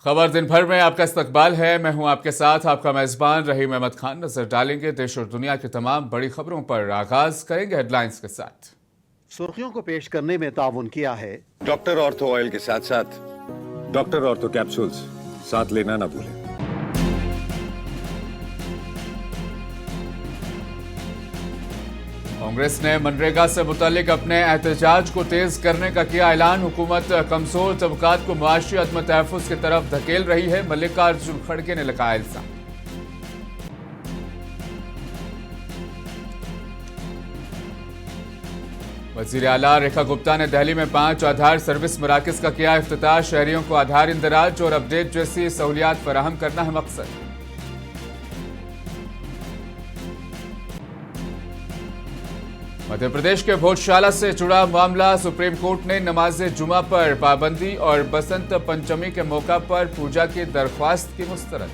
खबर दिन भर में आपका इस्तकबाल है। मैं हूं आपके साथ आपका मेजबान रहीम अहमद खान। नजर डालेंगे देश और दुनिया की तमाम बड़ी खबरों पर। आगाज करेंगे हेडलाइंस के साथ। सुर्खियों को पेश करने में ताउन किया है डॉक्टर ऑर्थो ऑयल के साथ साथ डॉक्टर ऑर्थो कैप्सूल्स साथ लेना ना भूलें। कांग्रेस ने मनरेगा से मुतालिक अपने एहतजाज को तेज करने का किया ऐलान। हुकूमत कमजोर तबकात को मुआशी अदम तहफ़्फ़ुज़ की तरफ धकेल रही है। मल्लिकार्जुन खड़गे ने लगाया इल्जाम। वज़ीर आला रेखा गुप्ता ने दिल्ली में 5 आधार सर्विस मराकज़ का किया इफ्तिताह। शहरियों को आधार इंदराज और अपडेट जैसी सहूलियात फराहम करना है मकसद। मध्य प्रदेश के भोजशाला से जुड़ा मामला। सुप्रीम कोर्ट ने नमाज जुमा पर पाबंदी और बसंत पंचमी के मौका पर पूजा की दरख्वास्त की मुस्तरद।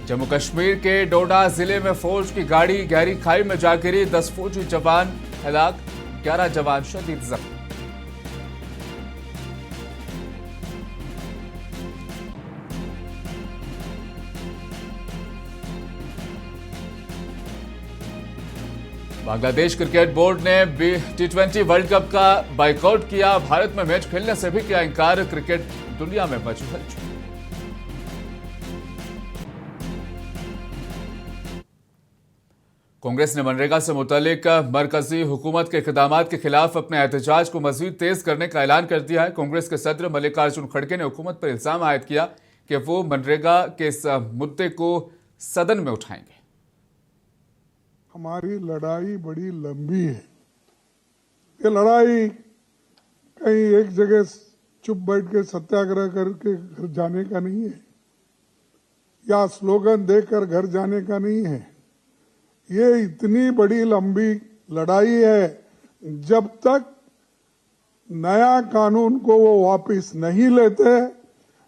जम्मू कश्मीर के डोडा जिले में फौज की गाड़ी गहरी खाई में जा गिरी। 10 फौजी जवान हलाक, 11 जवान शदीद जख्मी। बांग्लादेश क्रिकेट बोर्ड ने T20 वर्ल्ड कप का बाइकआउट किया। भारत में मैच खेलने से भी किया इंकार। क्रिकेट दुनिया में मची हलचल। कांग्रेस ने मनरेगा से मुतालिक मरकजी हुकूमत के इक़दामात के खिलाफ अपने एहतजाज को मजीद तेज करने का ऐलान कर दिया है। कांग्रेस के सदर मल्लिकार्जुन खड़गे ने हुकूमत पर इल्जाम आयद किया कि वो मनरेगा के इस मुद्दे को सदन में उठाएंगे। हमारी लड़ाई बड़ी लंबी है। ये लड़ाई कहीं एक जगह चुप बैठ के सत्याग्रह करके घर जाने का नहीं है, या स्लोगन देकर घर जाने का नहीं है। ये इतनी बड़ी लंबी लड़ाई है, जब तक नया कानून को वो वापस नहीं लेते,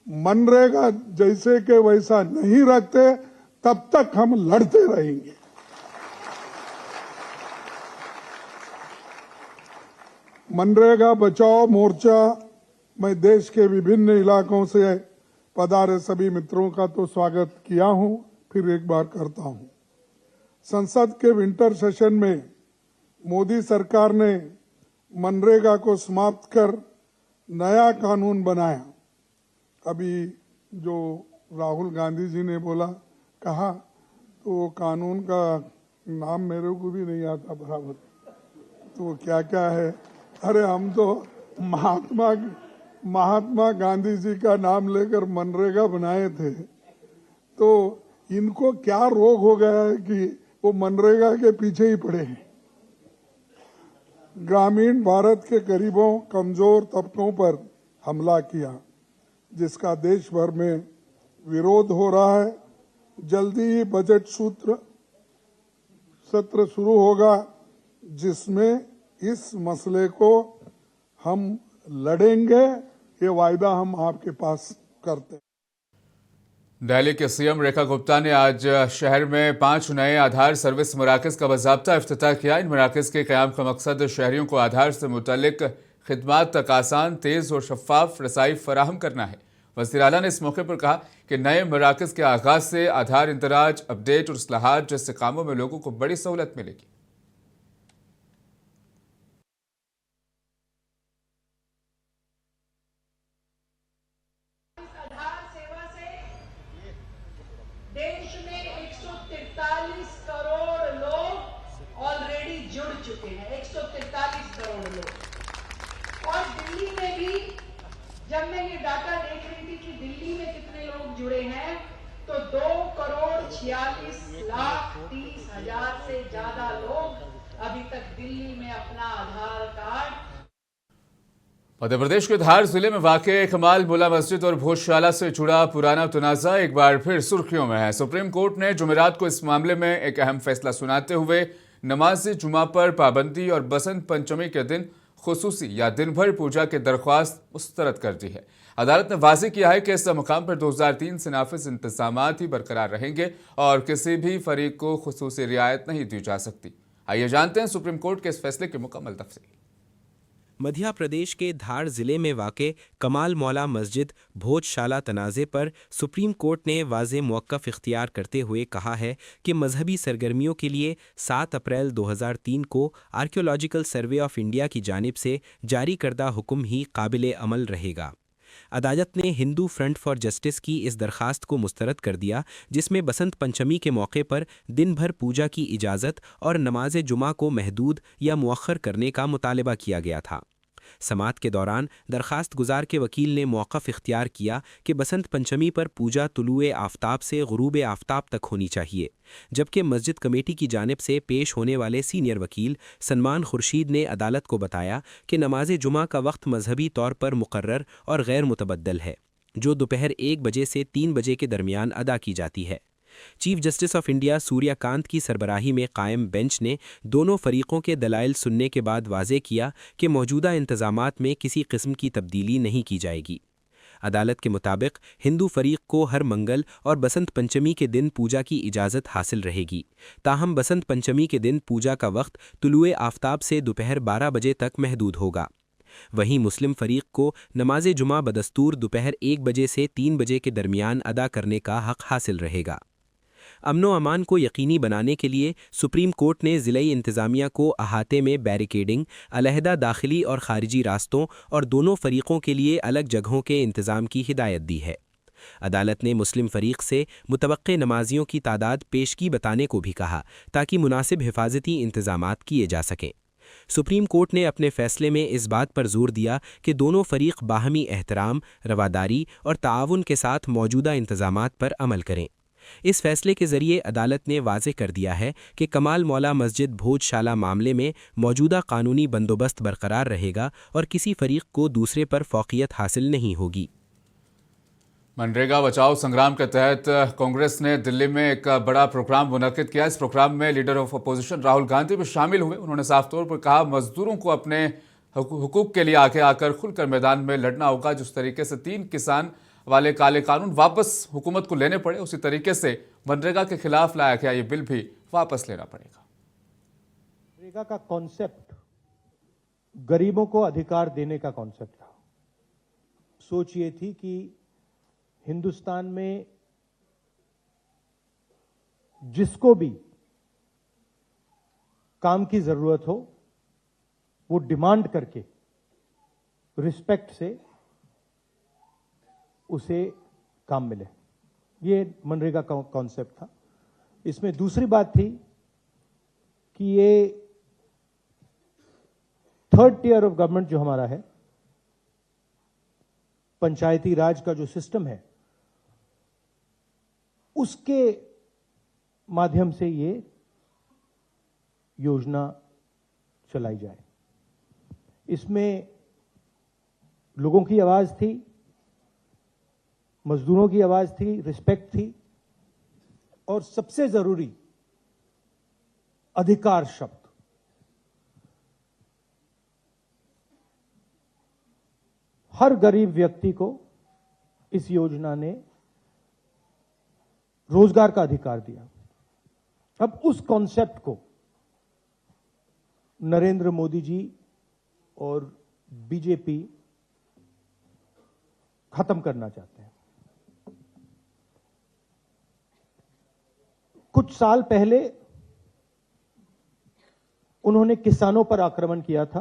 मनरेगा जैसे के वैसा नहीं रखते, तब तक हम लड़ते रहेंगे। मनरेगा बचाओ मोर्चा मैं देश के विभिन्न इलाकों से पधारे सभी मित्रों का तो स्वागत किया हूं, फिर एक बार करता हूं। संसद के विंटर सेशन में मोदी सरकार ने मनरेगा को समाप्त कर नया कानून बनाया। अभी जो राहुल गांधी जी ने कहा तो वो कानून का नाम मेरे को भी नहीं आता बराबर, तो क्या क्या है। अरे हम तो महात्मा गांधी जी का नाम लेकर मनरेगा बनाए थे, तो इनको क्या रोग हो गया है कि वो मनरेगा के पीछे ही पड़े हैं। ग्रामीण भारत के गरीबों कमजोर तबकों पर हमला किया, जिसका देश भर में विरोध हो रहा है। जल्दी ही बजट सत्र शुरू होगा, जिसमें इस मसले को हम लड़ेंगे। ये वायदा हम आपके पास करते हैं। दिल्ली के सीएम रेखा गुप्ता ने आज शहर में 5 नए आधार सर्विस मराकज़ का बाज़ाब्ता इफ्तिताह किया। इन मराकज़ के क़याम का मकसद शहरियों को आधार से मुतल्लिक खिदमात तक आसान, तेज़ और शफ़ाफ रसाई फराहम करना है। वज़ीर आला ने इस मौके पर कहा कि नए मराकज़ के आगाज़ से आधार इंदराज, अपडेट और इस्लाहात जैसे कामों में लोगों को बड़ी सहूलत मिलेगी। देश में 143 करोड़ लोग ऑलरेडी जुड़ चुके हैं, 143 करोड़ लोग। और दिल्ली में भी जब मैं ये डाटा देख रही थी कि दिल्ली में कितने लोग जुड़े हैं, तो 2,46,30,000 से ज्यादा लोग अभी तक दिल्ली में अपना आधार कार्ड। मध्य प्रदेश के धार जिले में वाक़े कमाल मुला मस्जिद और भोजशाला से जुड़ा पुराना तनाज़ा एक बार फिर सुर्खियों में है। सुप्रीम कोर्ट ने जुमेरात को इस मामले में एक अहम फैसला सुनाते हुए नमाज जुमा पर पाबंदी और बसंत पंचमी के दिन खुसूसी या दिन भर पूजा की दरख्वास्त मुस्तरद कर दी है। अदालत ने वाज़ेह किया है कि इस मकाम पर 2003 से नाफिज इंतजामात ही बरकरार रहेंगे और किसी भी फरीक को खुसूसी रियायत नहीं दी जा सकती। आइए जानते हैं सुप्रीम कोर्ट के इस फैसले की मुकम्मल तफसील। मध्य प्रदेश के धार जिले में वाक़े कमाल मौला मस्जिद भोजशाला तनाज़े पर सुप्रीम कोर्ट ने वाज़ेह मौक़िफ़ इख्तियार करते हुए कहा है कि मजहबी सरगर्मियों के लिए 7 अप्रैल 2003 को आर्कियोलॉजिकल सर्वे ऑफ इंडिया की जानिब से जारी करदा हुक्म ही काबिल अमल रहेगा। अदालत ने हिंदू फ्रंट फॉर जस्टिस की इस दरखास्त को मुस्तरद कर दिया, जिसमें बसंत पंचमी के मौके पर दिन भर पूजा की इजाज़त और नमाज जुमा को महदूद या मुअख्खर करने का मुतालबा किया गया था। समात के दौरान दरखास्त गुजार के वकील ने मौक़िफ़ इख्तियार किया कि बसंत पंचमी पर पूजा तुलुए आफ्ताब से गुरूब आफ्ताब तक होनी चाहिए, जबकि मस्जिद कमेटी की जानिब से पेश होने वाले सीनियर वकील सलमान खुर्शीद ने अदालत को बताया कि नमाज जुमा का वक्त मजहबी तौर पर मुकर्रर और गैर मुतबद्दल है, जो दोपहर 1 बजे से 3 बजे के दरमियान अदा की जाती है। Chief justice of India Suryakant की सरबराही में कायम बेंच ने दोनों फरीकों के दलाइल सुनने के बाद वाज़ेह किया कि मौजूदा इंतज़ामात में किसी किस्म की तब्दीली नहीं की जाएगी। अदालत के मुताबिक हिंदू फरीक को हर मंगल और बसंत पंचमी के दिन पूजा की इजाज़त हासिल रहेगी, ताहम बसंत पंचमी के दिन पूजा का वक्त तुलुए आफ्ताब से दोपहर 12 बजे तक महदूद होगा। वहीं मुस्लिम फरीक को नमाज जुमा बदस्तूर दोपहर 1 बजे से 3 बजे के दरमियान अदा करने का हक़ हासिल रहेगा। अमनो अमान को यकीनी बनाने के लिए सुप्रीम कोर्ट ने ज़िलाई इंतज़ामिया को अहाते में बैरिकेडिंग, अलहदा दाखिली और ख़ारिजी रास्तों और दोनों फ़रीक़ों के लिए अलग जगहों के इंतज़ाम की हिदायत दी है। अदालत ने मुस्लिम फ़रीक़ से मुतवक्के नमाजियों की तादाद पेशगी बताने को भी कहा, ताकि मुनासिब हिफाजती इंतज़ामात किए जा सकें। सुप्रीम कोर्ट ने अपने फ़ैसले में इस बात पर जोर दिया कि दोनों फ़रीक़ बाहमी एहतराम, रवादारी और ताआवुन के साथ मौजूदा इंतज़ामात पर अमल करें। इस फैसले के ज़रिए अदालत ने वाज़ेह कर दिया है कि कमाल मौला मस्जिद भोजशाला मामले में मौजूदा कानूनी बंदोबस्त बरकरार रहेगा और किसी फरीक को दूसरे पर फौक़ियत हासिल नहीं होगी। मनरेगा बचाओ संग्राम के तहत कांग्रेस ने दिल्ली में एक बड़ा प्रोग्राम मुनक्किद किया। इस प्रोग्राम में leader of opposition Rahul Gandhi भी शामिल हुए। उन्होंने साफ तौर पर कहा, मजदूरों को अपने हुकूक के लिए आगे आकर खुलकर मैदान में लड़ना होगा। जिस तरीके से 3 किसान वाले काले कानून वापस हुकूमत को लेने पड़े, उसी तरीके से मनरेगा के खिलाफ लाया गया ये बिल भी वापस लेना पड़ेगा। मनरेगा का कॉन्सेप्ट गरीबों को अधिकार देने का कॉन्सेप्ट था। सोच ये थी कि हिंदुस्तान में जिसको भी काम की जरूरत हो, वो डिमांड करके रिस्पेक्ट से उसे काम मिले। ये मनरेगा का कॉन्सेप्ट था। इसमें दूसरी बात थी कि ये 3rd टियर ऑफ गवर्नमेंट जो हमारा है, पंचायती राज का जो सिस्टम है, उसके माध्यम से ये योजना चलाई जाए। इसमें लोगों की आवाज थी, मजदूरों की आवाज थी, रिस्पेक्ट थी और सबसे जरूरी अधिकार शब्द। हर गरीब व्यक्ति को इस योजना ने रोजगार का अधिकार दिया। अब उस कॉन्सेप्ट को नरेंद्र मोदी जी और बीजेपी खत्म करना चाहते हैं। कुछ साल पहले उन्होंने किसानों पर आक्रमण किया था,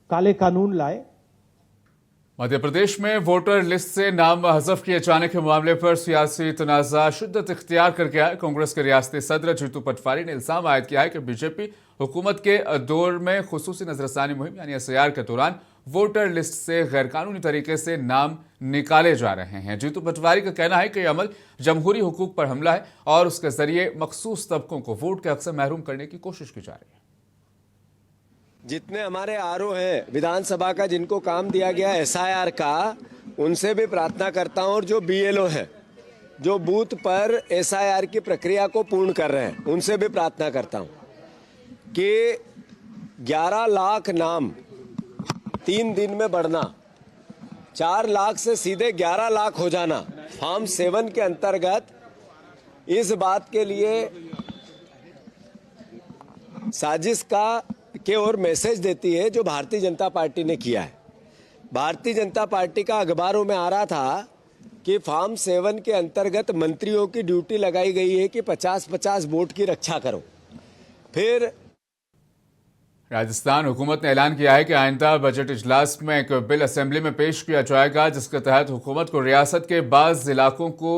काले कानून लाए। मध्य प्रदेश में वोटर लिस्ट से नाम हज़फ किए जाने के मामले पर सियासी तनाज़ा शिद्दत इख्तियार कर गया है। कांग्रेस के रियासती सदर जीतू पटवारी ने इल्जाम आयद किया है कि बीजेपी हुकूमत के दौर में खुसूसी नजरसानी मुहिम यानी SIR के दौरान वोटर लिस्ट से गैरकानूनी तरीके से नाम निकाले जा रहे हैं। जीतू पटवारी का कहना है कि यह अमल जमहूरी हुकूक पर हमला है और उसके जरिए मखसूस तबकों को वोट के हक से महरूम करने की कोशिश की जा रही है। जितने हमारे आरओ हैं विधानसभा का, जिनको काम दिया गया SIR का, उनसे भी प्रार्थना करता हूं, और जो BLO है जो बूथ पर SIR की प्रक्रिया को पूर्ण कर रहे हैं, उनसे भी प्रार्थना करता हूं कि 11 लाख नाम 3 दिन में बढ़ना, 4 लाख से सीधे 11 लाख हो जाना फॉर्म 7 के अंतर्गत, इस बात के लिए साजिश के ओर मैसेज देती है जो भारतीय जनता पार्टी ने किया है। भारतीय जनता पार्टी का अखबारों में आ रहा था कि फॉर्म 7 के अंतर्गत मंत्रियों की ड्यूटी लगाई गई है कि 50-50 वोट की रक्षा करो। फिर राजस्थान हुकूमत ने ऐलान किया है कि आइंदा बजट इजलास में एक बिल असेंबली में पेश किया जाएगा जिसके तहत हुकूमत को रियासत के बाज़ इलाकों को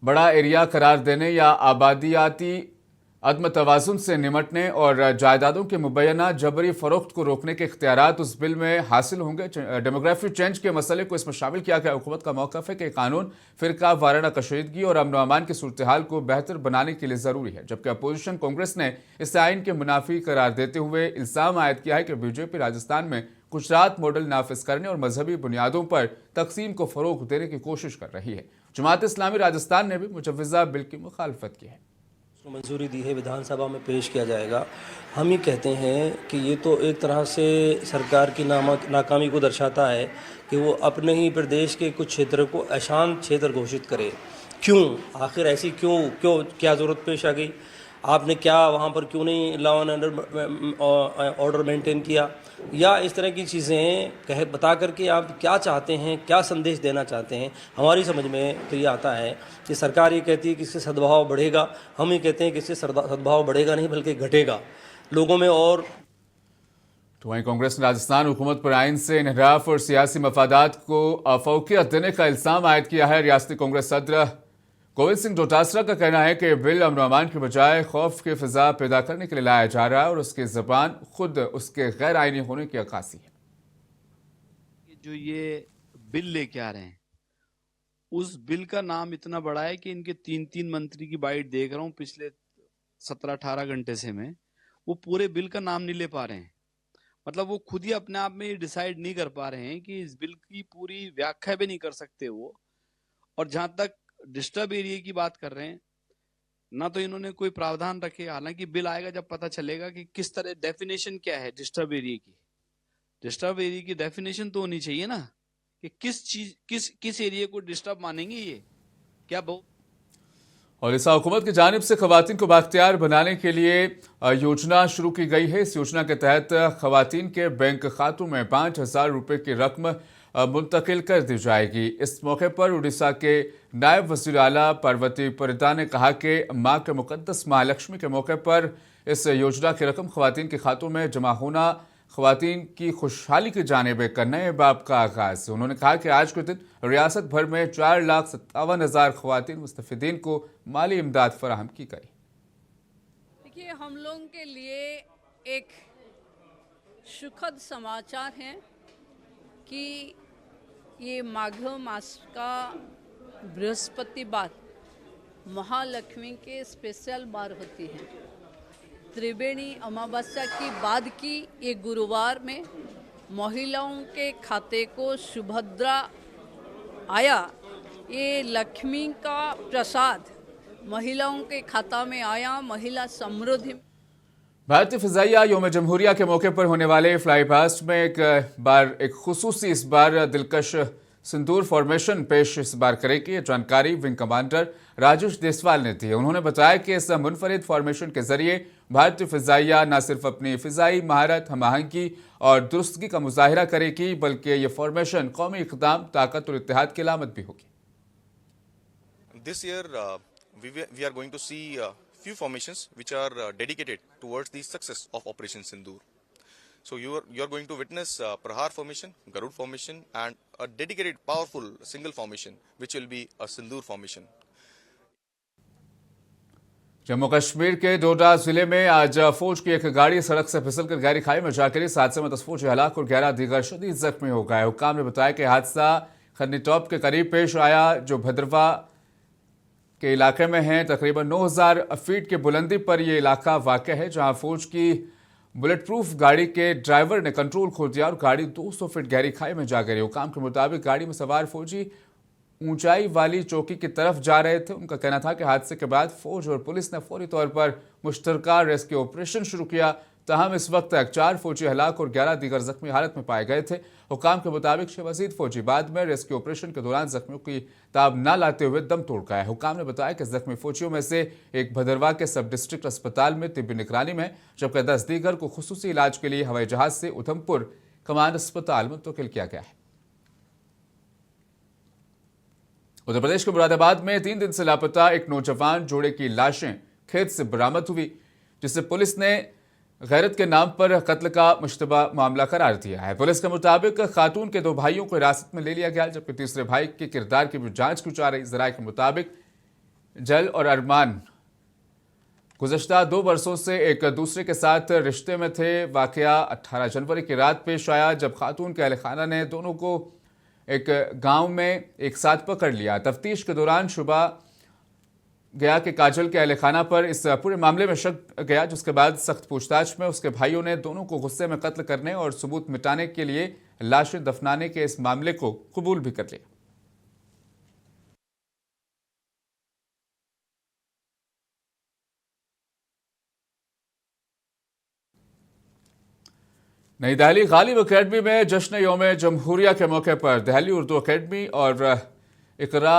बड़ा एरिया करार देने या आबादियाती अदम तवाजुन से निमटने और जायदादों के मुबैना जबरी फरोख्त को रोकने के इख्तियारात उस बिल में हासिल होंगे। डेमोग्राफी चेंज के मसले को इसमें शामिल किया गया। हुकूमत का मौक़िफ़ है कि कानून फ़िरका वाराना कशीदगी और अमन अमान की सूरत हाल को बेहतर बनाने के लिए ज़रूरी है, जबकि अपोजिशन कांग्रेस ने इस आइन के मुनाफी करार देते हुए इल्ज़ाम आयद किया है कि बीजेपी राजस्थान में गुजरात मॉडल नाफिज करने और मजहबी बुनियादों पर तकसीम को फ़रोग़ देने की कोशिश कर रही है। जमात इस्लामी राजस्थान ने भी मुजव्वज़ा बिल की मुखालफत की है। उसको मंजूरी दी है, विधानसभा में पेश किया जाएगा। हम ही कहते हैं कि ये तो एक तरह से सरकार की नाकामी को दर्शाता है कि वो अपने ही प्रदेश के कुछ क्षेत्र को अशांत क्षेत्र घोषित करे। क्यों, आखिर ऐसी क्यों क्या ज़रूरत पेश आ गई? आपने क्या वहाँ पर क्यों नहीं लॉ एंड ऑर्डर मेंटेन किया, या इस तरह की चीज़ें बता करके आप क्या चाहते हैं, क्या संदेश देना चाहते हैं? हमारी समझ में तो ये आता है कि सरकार ये कहती है कि इससे सद्भाव बढ़ेगा, हम ये कहते हैं कि इससे सद्भाव बढ़ेगा नहीं बल्कि घटेगा लोगों में। और तो वहीं कांग्रेस ने राजस्थान हुकूमत पर आइन से इनहराफ और सियासी मफादात को फौकियत देने का इल्ज़ाम आयद किया है। रियासती कांग्रेस सदर गोविंद सिंह डोटासरा का कहना है कि बिल अमन अमान के बजाय खौफ की फिजा पैदा करने के लिए लाया जा रहा है और उसकी ज़बान खुद उसके गैर आइनी होने की अक्कासी है। जो ये बिल लेके आ रहे हैं, उस बिल का नाम इतना बड़ा है कि इनके 3 मंत्री की बाइट देख रहा हूँ पिछले 17-18 घंटे से मैं, वो पूरे बिल का नाम नहीं ले पा रहे हैं। मतलब वो खुद ही अपने आप में ये डिसाइड नहीं कर पा रहे हैं कि इस बिल की पूरी व्याख्या भी नहीं कर सकते वो। और जहां तक डिस्टर्ब एरिया की बात कर रहे हैं, ना तो इन्होंने कोई प्रावधान रखे। हालांकि बिल आएगा जब पता चलेगा कि किस तरह डेफिनेशन क्या है डिस्टर्ब एरिया की। डिस्टर्ब एरिया की डेफिनेशन तो होनी चाहिए ना कि किस एरिया को डिस्टर्ब मानेंगे ये क्या बहुत। और इस हुकूमत की जानिब से खवातीन को बाख्तियार बनाने के लिए योजना शुरू की गई है। इस योजना के तहत खवातीन के बैंक खातों में 5,000 रुपये की रकम मुंतकिल कर दी जाएगी। इस मौके पर उड़ीसा के नायब वज़ीर आला पार्वती परिदा ने कहा कि माँ के मुक़द्दस महालक्ष्मी के मौके पर इस योजना की रकम खवातीन के खातों में जमा होना खवातीन की खुशहाली की जानिब एक नए बाब का आगाज़ है। उन्होंने कहा कि आज के दिन रियासत भर में 4,57,000 खवातीन मुस्तफ़ीदीन को माली इमदाद फराहम की गई। देखिए, हम लोगों के लिए एक सुखद समाचार है कि ये माघ मास का बृहस्पतिवार महालक्ष्मी के स्पेशल बार होती है। त्रिवेणी अमावस्या की बाद की ये गुरुवार में महिलाओं के खाते को सुभद्रा आया, ये लक्ष्मी का प्रसाद महिलाओं के खाता में आया, महिला समृद्धि। भारतीय फ़िज़ाइया यौम जमहूरिया के मौके पर होने वाले फ्लाई पास्ट में एक खुसूसी इस बार दिलकश सिंदूर फॉर्मेशन पेश इस बार करेगी। ये जानकारी विंग कमांडर राजेश देसवाल ने दी। उन्होंने बताया कि इस मुनफरिद फॉर्मेशन के जरिए भारतीय फ़िज़ाइया न सिर्फ अपनी फ़िज़ाई महारत, हम-आहंगी और दुरुस्तगी का मुजाहिरा करेगी, बल्कि ये फॉर्मेशन कौमी इक़दाम, ताकत और इत्तेहाद की अलामत भी होगी। This year we are going to see few formations which are dedicated towards the success of Operation Sindoor. So you are going to witness Prahar formation, Garud formation, and a dedicated, powerful single formation which will be a Sindoor formation. Jammu Kashmir के डोडा जिले में आज फौज की एक गाड़ी सड़क से फिसलकर गहरी खाई में जा गिरी। इस हादसे में 10 फौजी हलाक और 11 दीगर शदीद जख्मी हो गए। हुक्काम ने बताया कि हादसा खन्नी टॉप के करीब पेश आया, जो भद्रवा के इलाके में है। तकरीबन 9,000 फीट की बुलंदी पर यह इलाका वाक़ है, जहां फौज की बुलेट प्रूफ गाड़ी के ड्राइवर ने कंट्रोल खो दिया और गाड़ी 200 फीट गहरी खाई में जा गिरी। हुकाम के मुताबिक गाड़ी में सवार फौजी ऊंचाई वाली चौकी की तरफ जा रहे थे। उनका कहना था कि हादसे के बाद फौज और पुलिस ने फौरी तौर पर मुश्तरका रेस्क्यू ऑपरेशन शुरू किया। ताहम इस वक्त 4 फौजी हलाक और 11 दीगर जख्मी हालत में पाए गए थे। हुकाम के मुताबिक 6 मजीद फौजी बाद में रेस्क्यू ऑपरेशन के दौरान जख्मियों की ताब न लाते हुए दम तोड़ गए। हुकाम ने बताया कि जख्मी फौजियों में से एक भदरवा के सब डिस्ट्रिक्ट अस्पताल में तिब्बी निगरानी में, जबकि 10 दीगर को खुसूसी इलाज के लिए हवाई जहाज से उधमपुर कमांड अस्पताल मुंतकिल किया गया है। उत्तर प्रदेश के मुरादाबाद में 3 दिन से लापता एक नौजवान जोड़े की लाशें खेत से बरामद हुई, जिसे पुलिस ने गैरत के नाम पर कत्ल का मुश्तबा मामला करार दिया है। पुलिस के मुताबिक खातून के 2 भाइयों को हिरासत में ले लिया गया, जबकि तीसरे भाई के किरदार की भी जांच की जा रही। जराये के मुताबिक जल और अरमान गुज़श्ता 2 वर्षों से एक दूसरे के साथ रिश्ते में थे। वाकया 18 जनवरी की रात पेश आया, जब खातून के अहल खाना ने दोनों को एक गांव में एक साथ पकड़ लिया। तफ्तीश के दौरान शुबा गया कि काजल के अहल खाना पर इस पूरे मामले में शक गया, जिसके बाद सख्त पूछताछ में उसके भाइयों ने दोनों को गुस्से में कत्ल करने और सबूत मिटाने के लिए लाशें दफनाने के इस मामले को कबूल भी कर लिया। नई दिल्ली गालिब अकेडमी में जश्न यौम जमहूरिया के मौके पर दिल्ली उर्दू अकेडमी और इकरा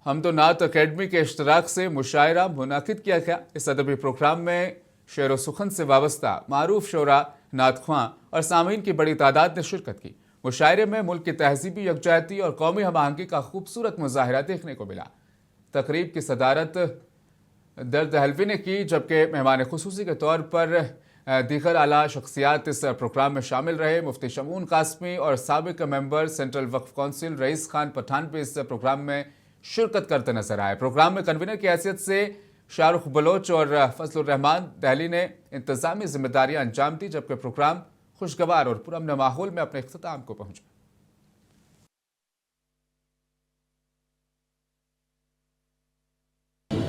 हमदोनात अकेडमी के इश्तराक से मुशायरा मुनाकिद किया गया। इस अदबी प्रोग्राम में शेर व सुखन से वाबस्ता मारूफ शोरा, नात-ख्वां और सामीन की बड़ी तादाद ने शिरकत की। मुशायरे में मुल्क की तहजीबी यकजहती और कौमी हम-आहंगी का खूबसूरत मुजाहिरा देखने को मिला। तकरीब की सदारत दर्द हलवी ने की, जबकि मेहमान खुसूसी के तौर पर दीगर आला शख्सियात इस प्रोग्राम में शामिल रहे। मुफ्ती शमून कासमी और साबिक मेंबर सेंट्रल वक्फ काउंसिल रईस खान पठान भी इस प्रोग्राम में शिरकत करते नजर आए। प्रोग्राम में कन्वीनर की हैसियत से शाहरुख बलोच और फजलुर रहमान दिल्ली ने इंतजामी जिम्मेदारियां अंजाम दी, जबकि प्रोग्राम खुशगवार और पुरअमन माहौल में अपने इख्तिताम को पहुंचा।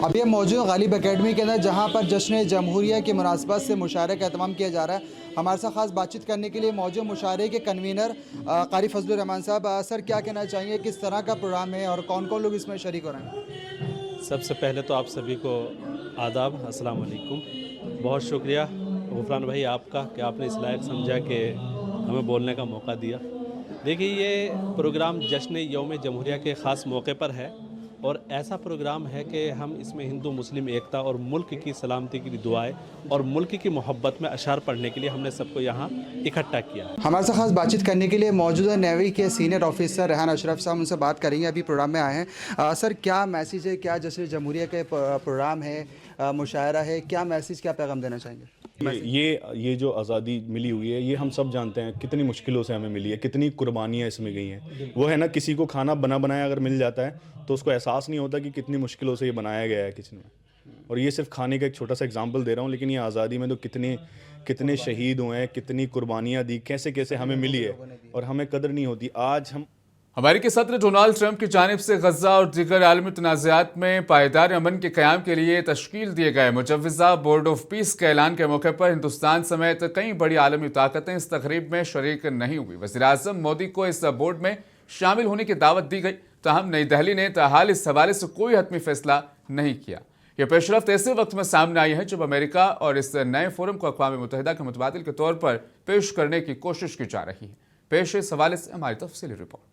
अब ये मौजूद गालिब अकेडमी के अंदर, जहाँ पर जश्न जमहूरिया की मुनासबत से मुशायरे का एहतमाम किया जा रहा है। हमारे साथ खास बातचीत करने के लिए मौजूद मुशायरे के कन्वीनर कारी फजलुर रहमान साहब। सर, क्या कहना चाहिए, किस तरह का प्रोग्राम है और कौन कौन लोग इसमें शरीक हो रहे हैं? सबसे पहले तो आप सभी को आदाब, अस्सलाम वालेकुम। बहुत शुक्रिया गुफरान भाई आपका कि आपने इस लायक समझा कि हमें बोलने का मौका दिया। देखिए, ये प्रोग्राम जश्न यौम जमहूरिया के ख़ास मौके पर है और ऐसा प्रोग्राम है कि हम इसमें हिंदू मुस्लिम एकता और मुल्क की सलामती की दुआएं और मुल्क की मोहब्बत में अशार पढ़ने के लिए हमने सबको यहाँ इकट्ठा किया। हमारे साथ खास बातचीत करने के लिए मौजूदा नेवी के सीनियर ऑफिसर रेहान अशरफ साहब, उनसे बात करेंगे। अभी प्रोग्राम में आए हैं। सर, क्या मैसेज है, क्या जश्न जमहूरिया के प्रोग्राम है, मुशायरा है, क्या मैसेज, क्या पैगाम देना चाहेंगे? ये जो आज़ादी मिली हुई है, ये हम सब जानते हैं कितनी मुश्किलों से हमें मिली है, कितनी कुर्बानियाँ इसमें गई हैं। वो है ना, किसी को खाना बना बनाया अगर मिल जाता है तो उसको एहसास नहीं होता कि कितनी मुश्किलों से ये बनाया गया है किचन में। और ये सिर्फ खाने का एक छोटा सा एग्जांपल दे रहा हूँ, लेकिन ये आज़ादी में तो कितने शहीद हुए हैं, कितनी कुर्बानियाँ दी, कैसे कैसे हमें मिली है और हमें कदर नहीं होती। आज हम अमेरिकी सदर डोनाल्ड ट्रंप की जानिब से गजा और दीगर आलमी तनाज़ात में पायदार अमन के क़याम के लिए तश्कील दिए गए मुजव्वज़ा बोर्ड ऑफ पीस के ऐलान के मौके पर हिंदुस्तान समेत कई बड़ी आलमी ताकतें इस तकरीब में शरीक नहीं हुई। वज़ीर-ए-आज़म मोदी को इस बोर्ड में शामिल होने की दावत दी गई, ताहम नई दिल्ली ने ताहाल इस हवाले से कोई हतमी फैसला नहीं किया। यह पेशरफ्त ऐसे वक्त में सामने आई है जब अमेरिका और इस नए फोरम को अक़वाम मुत्तहिदा के मुतबादिल के तौर पर पेश करने की कोशिश की जा रही है। पेश इस हवाले से हमारी तफसीली रिपोर्ट।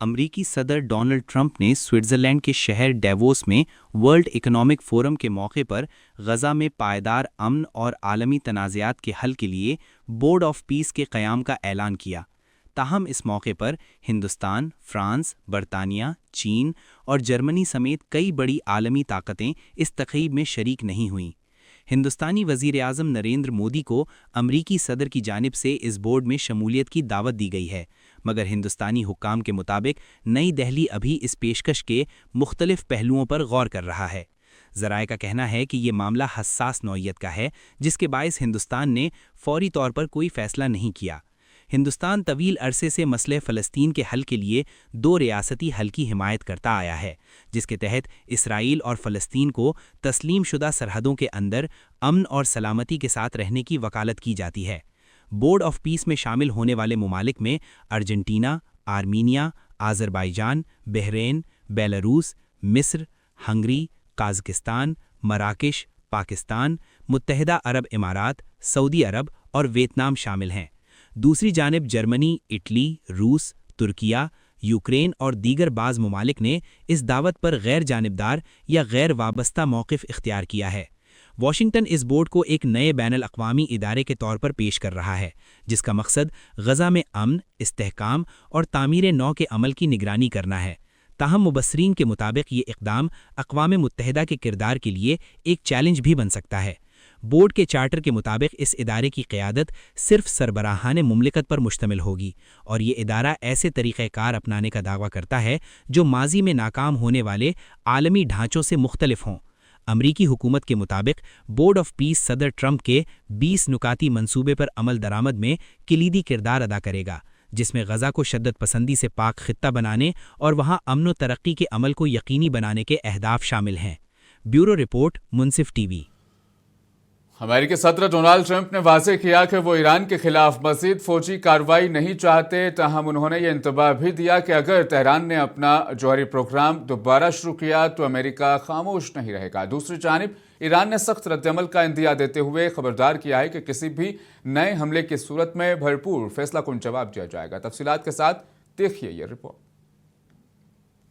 अमरीकी सदर डोनाल्ड ट्रंप ने स्विट्ज़रलैंड के शहर डेवोस में वर्ल्ड इकोनॉमिक फोरम के मौके पर गजा में पायदार अमन और आलमी तनाज़ात के हल के लिए बोर्ड ऑफ पीस के क़याम का ऐलान किया। ताहम इस मौके पर हिंदुस्तान, फ्रांस, बरतानिया, चीन और जर्मनी समेत कई बड़ी आलमी ताकतें इस तक़रीब में शरीक नहीं हुईं। हिंदुस्तानी वज़ीर-ए-आज़म नरेंद्र मोदी को अमरीकी सदर की जानिब से इस बोर्ड में शमूलियत की दावत दी गई है, मगर हिंदुस्तानी हुक्काम के मुताबिक नई दिल्ली अभी इस पेशकश के मुख्तलिफ पहलुओं पर गौर कर रहा है। ज़राए का कहना है कि ये मामला हसास नौइयत का है, जिसके बायस हिंदुस्तान ने फौरी तौर पर कोई फ़ैसला नहीं किया। हिंदुस्तान तवील अरसे से मसले फ़लस्तीन के हल के लिए 2 रियासती हल की हिमायत करता आया है, जिसके तहत इसराइल और फ़लस्तीन को तस्लीम शुदा सरहदों के अंदर अमन और सलामती के साथ रहने की वकालत की जाती है। बोर्ड ऑफ पीस में शामिल होने वाले ममालिक में Argentina, Armenia, Azerbaijan, Bahrain, Belarus, मिस्र, हंगरी, काज़किस्तान, मराकेश, पाकिस्तान, मुत्तहिदा अरब इमारात, सऊदी अरब और वियतनाम शामिल हैं। दूसरी जानिब जर्मनी, इटली, रूस, तुर्किया, यूक्रेन और दीगर बाज़ ममालिक ने इस दावत पर गैर जानिबदार या गैर वाबस्ता मौक़िफ़ इख्तियार किया है। वाशिंगटन इस बोर्ड को एक नए बैनुल अक़वामी इदारे के तौर पर पेश कर रहा है, जिसका मकसद गज़ा में अमन, इस्तेहकाम और तामीर नौ के अमल की निगरानी करना है। ताहम मुबस्सरीन के मुताबिक ये इक़दाम अक़वाम मुत्तहिदा के किरदार के लिए एक चैलेंज भी बन सकता है। बोर्ड के चार्टर के मुताबिक इस इदारे की क़यादत सिर्फ सरबराहान मुमलिकत पर मुश्तमिल होगी और ये इदारा ऐसे तरीक़ेकार अपनाने का दावा करता है जो माजी में नाकाम होने वाले आलमी ढांचों से मुख्तलिफ हों। अमरीकी हुकूमत के मुताबिक बोर्ड ऑफ पीस सदर ट्रंप के 20 नुकाती मंसूबे पर अमल दरामद में किलीदी किरदार अदा करेगा, जिसमें गज़ा को शद्दत पसंदी से पाक खित्ता बनाने और वहाँ अमन व तरक्की के अमल को यकीनी बनाने के अहदाफ शामिल हैं। ब्यूरो रिपोर्ट, मुनसिफ टीवी। अमेरिकी सदर डोनाल्ड ट्रंप ने वाज़ेह किया कि वो ईरान के खिलाफ मज़ीद फौजी कार्रवाई नहीं चाहते। ताहम उन्होंने ये इंतबाह भी दिया कि अगर तेहरान ने अपना जौहरी प्रोग्राम दोबारा शुरू किया तो अमेरिका खामोश नहीं रहेगा। दूसरी जानिब ईरान ने सख्त रद्दअमल का इंदिया देते हुए खबरदार किया है कि किसी भी नए हमले की सूरत में भरपूर फैसलाकुन जवाब दिया जाएगा। तफसीलात के साथ देखिए ये रिपोर्ट।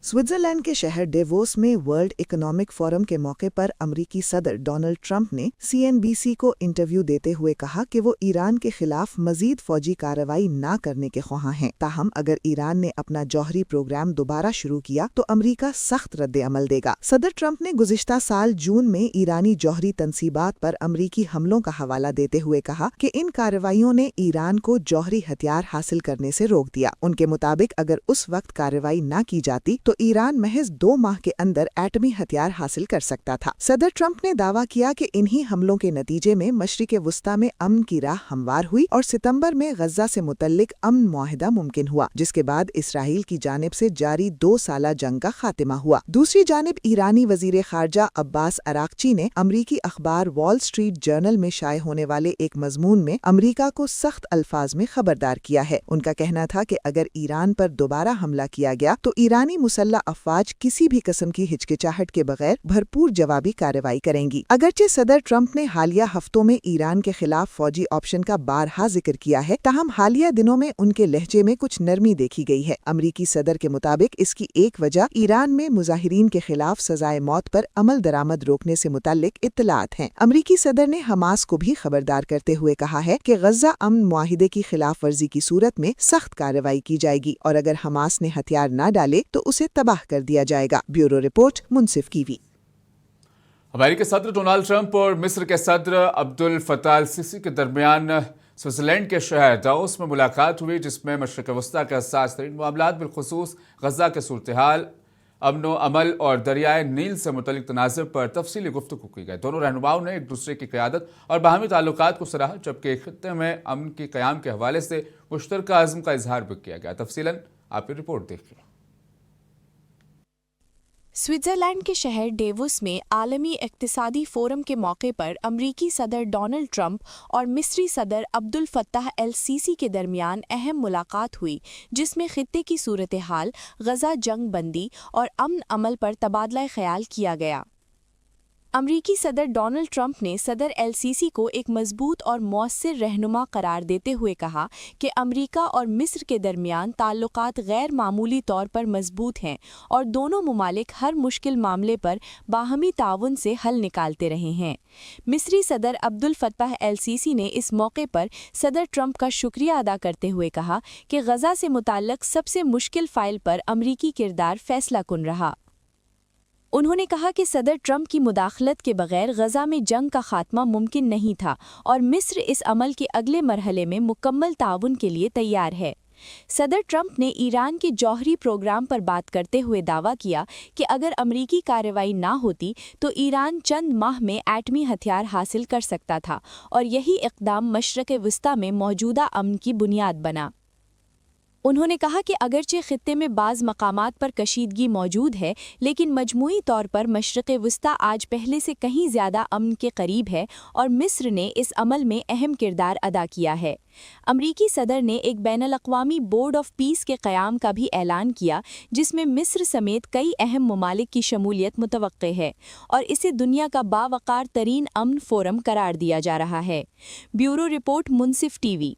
स्विट्जरलैंड के शहर डेवोस में वर्ल्ड इकोनॉमिक फोरम के मौके पर अमरीकी सदर डोनाल्ड ट्रंप ने CNBC को इंटरव्यू देते हुए कहा कि वो ईरान के खिलाफ मजीद फौजी कार्रवाई न करने के ख्वाह हैं। ताहम अगर ईरान ने अपना जौहरी प्रोग्राम दोबारा शुरू किया तो अमरीका सख्त रद्द-ए-अमल देगा। सदर ट्रंप ने गुज़िश्ता साल जून में ईरानी जौहरी तंसीबात पर अमरीकी हमलों का हवाला देते हुए कहा कि इन कार्रवाइयों ने ईरान को जौहरी हथियार हासिल करने से रोक दिया। उनके मुताबिक अगर उस वक्त कार्रवाई न की जाती तो ईरान महज 2 माह के अंदर एटमी हथियार हासिल कर सकता था। सदर ट्रंप ने दावा किया कि इन्हीं हमलों के नतीजे में मशरिक़ वुस्ता में अमन की राह हमवार हुई और सितंबर में गज़ा से मुतल्लिक अमन मुआहिदा मुमकिन हुआ, जिसके बाद इसराइल की जानिब से जारी 2 साला जंग का खात्मा हुआ। दूसरी जानिब ईरानी वज़ीर ख़ारजा अब्बास अराक़ची ने अमरीकी अखबार वॉल स्ट्रीट जर्नल में शाये होने वाले एक मजमून में अमरीका को सख्त अल्फाज में खबरदार किया है। उनका कहना था कि अगर ईरान पर दोबारा हमला किया गया तो ईरानी मुसल्लह अफवाज किसी भी किस्म की हिचकिचाहट के बगैर भरपूर जवाबी कार्रवाई करेंगी। अगरचे सदर ट्रंप ने हालिया हफ्तों में ईरान के खिलाफ फौजी ऑप्शन का बारहा जिक्र किया है, ताहम हालिया दिनों में उनके लहजे में कुछ नरमी देखी गई है। अमरीकी सदर के मुताबिक इसकी एक वजह ईरान में मुजाहिरीन के खिलाफ सजाए मौत पर अमल दरामद रोकने से मुताल्लिक इत्तलात हैं। अमरीकी सदर ने हमास को भी खबरदार करते हुए कहा है कि गज़ा अमन मुआहिदे की खिलाफ वर्जी की सूरत में सख्त कार्रवाई की जाएगी और अगर हमास ने हथियार न डाले तो उसे तबाह कर दिया जाएगा। ब्यूरो रिपोर्ट, मुनसिफ टीवी। अमेरिकी सदर डोनाल्ड ट्रंप और मिस्र के सदर अब्दुल फताह अल सीसी के दरमियान स्विट्जरलैंड के शहर दावोस में मुलाकात हुई, जिसमें मशरिक़ वस्ता के हसास तरीन मामलात बिलखुसूस गज़ा के सूरत हाल, अमन अमल और दरियाए नील से मुतल्लिक तनाज़ुर पर तफसीली गुफ्तगू की गई। दोनों रहनुमाओं ने एक दूसरे की क़यादत और बाहमी ताल्लुकात को सराहा, जबकि खित्ते में अमन की क़याम के हवाले से मुश्तरका अज़्म का इजहार भी किया गया। तफसीलन आप रिपोर्ट देखिए। स्विट्जरलैंड के शहर डेवोस में आलमी इक्तिसादी फोरम के मौके पर अमरीकी सदर डोनाल्ड ट्रंप और मिस्री सदर अब्दुल फत्ताह एल सीसी के दरमियान अहम मुलाकात हुई, जिसमें खित्ते की सूरत हाल, गज़ा जंग बंदी और अमन अमल पर तबादला ख्याल किया गया। अमरीकी सदर डोनाल्ड ट्रंप ने सदर एल सीसी को एक मजबूत और मौसर रहनुमा करार देते हुए कहा कि अमरीका और मिस्र के दरमियान ताल्लुकात गैर मामूली तौर पर मजबूत हैं और दोनों मुमालिक हर मुश्किल मामले पर बाहमी ताउन से हल निकालते रहे हैं। मिस्री सदर अब्दुल फत्ताह एल सीसी ने इस मौके पर सदर ट्रंप का शुक्रिया अदा करते हुए कहा कि गज़ा से मुताल्लिक सबसे मुश्किल फाइल पर अमरीकी किरदार फैसलाकुन रहा। उन्होंने कहा कि सदर ट्रंप की मुदाखलत के बगैर गज़ा में जंग का खात्मा मुमकिन नहीं था और मिस्र इस अमल के अगले मरहले में मुकम्मल ताउन के लिए तैयार है। सदर ट्रंप ने ईरान के जौहरी प्रोग्राम पर बात करते हुए दावा किया कि अगर अमरीकी कार्रवाई ना होती तो ईरान चंद माह में एटमी हथियार हासिल कर सकता था और यही इक़दाम मशरिक़ वस्ता में मौजूदा अमन की बुनियाद बना। उन्होंने कहा कि अगरचे खित्ते में बाज़ मकामात पर कशीदगी मौजूद है, लेकिन मजमूई तौर पर मशरिक़ वस्ता आज पहले से कहीं ज़्यादा अमन के करीब है और मिस्र ने इस अमल में अहम किरदार अदा किया है। अमरीकी सदर ने एक बैनुल-अक़वामी बोर्ड ऑफ पीस के क़याम का भी ऐलान किया, जिसमें मिस्र समेत कई अहम ममालिक की शमूलियत मुतवक्के है और इसे दुनिया का बावकार तरीन अमन फोरम करार दिया जा रहा है। ब्यूरो रिपोर्ट, मुनसिफ टीवी।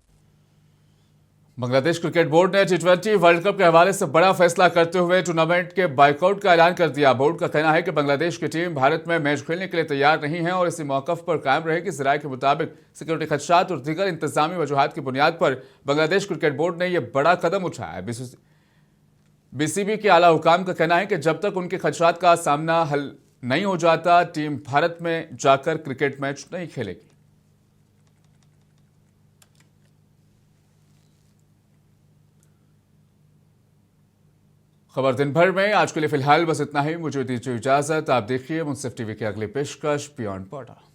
बांग्लादेश क्रिकेट बोर्ड ने T20 वर्ल्ड कप के हवाले से बड़ा फैसला करते हुए टूर्नामेंट के बाइकआउट का ऐलान कर दिया। बोर्ड का कहना है कि बांग्लादेश की टीम भारत में मैच खेलने के लिए तैयार नहीं है और इसी मौक़िफ़ पर कायम रहेगी। इस राय के मुताबिक सिक्योरिटी खदशात और दीगर इंतजामी वजूहात की बुनियाद पर बांग्लादेश क्रिकेट बोर्ड ने यह बड़ा कदम उठाया है। BCB के आला हुकाम का कहना है कि जब तक उनके खदशात का सामना हल नहीं हो जाता, टीम भारत में जाकर क्रिकेट मैच नहीं खेलेगी। खबर दिन भर में आज के लिए फिलहाल बस इतना ही। मुझे दीजिए इजाजत। आप देखिए मुनसिफ टीवी की अगली पेशकश बियॉन्ड बॉर्डर।